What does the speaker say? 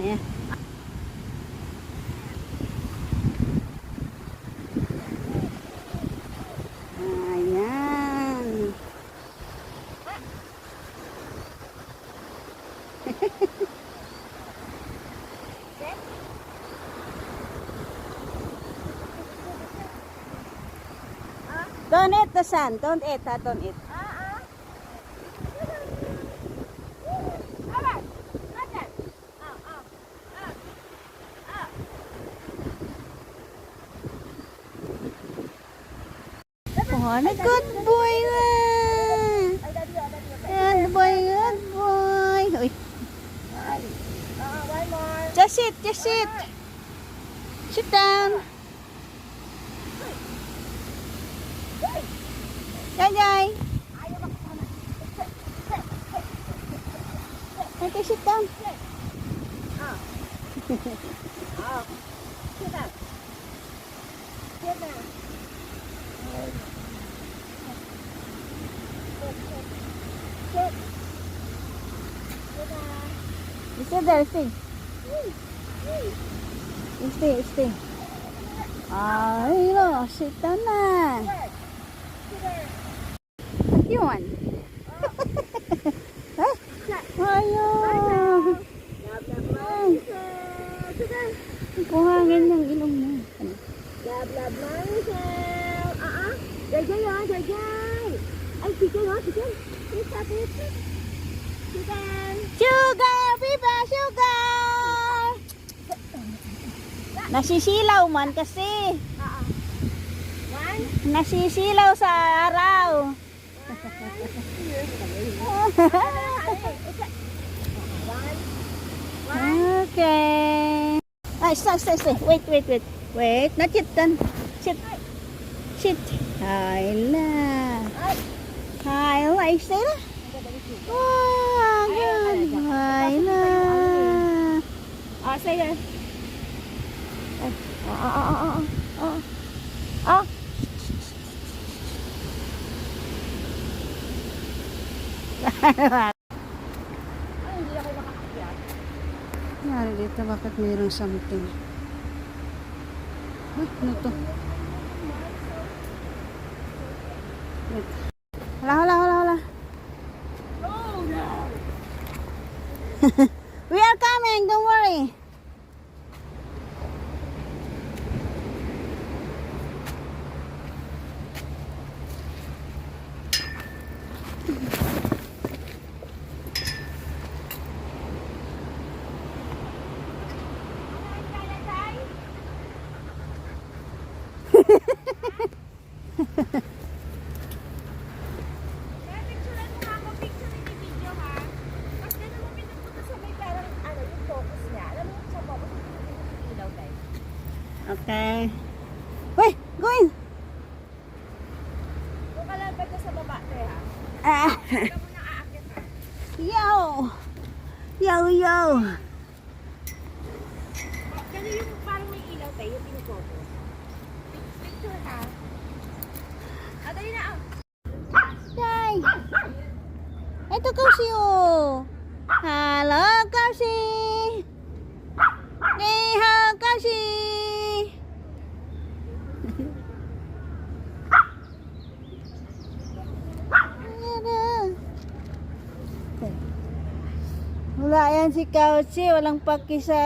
Ayan. Ayan. Don't eat the sand. Don't eat, don't eat. Oh, good boy lah. Good boy, good boy. Uy. Just sit, just sit. Sit down. Jai Jai. Okay, sit down. You stay there, stay. You stay, you stay. Ay, no, sit down na. What you want? Huh? Ayaw. Buhangin ng ilong mo. Love myself. Jai Jai hả? Jai Jai. Ay, chị Jai hả? Chị Jai. Tiếp sao tiếp. Chị Jai. Sugar, Viva, sugar. Nasisilaw man kasi. One. Nasisilaw sa araw. Okay. Ay, stay. Wait. Wait, not yet done. Sit. Hayla. Hayla, stay na. Wow, good. Hayla. Say here. Hindi ako makakakyat. Nangyari dito, bakit mayroong something? Ano to? Wait. Hala. Oh no. We are coming, don't worry. Okay. Wait, going. Kung kalabad ka sa baba, te ha? Ah. Ikaw muna aakyat ha? Yo. Ganun yung parang may ilaw tayo, yung pinupopos. Picture ha? Dali na Yay. Ito Kausi oh. Hello Kausi. Ni hao Kausi. Wala yan si Kausi, walang paki sa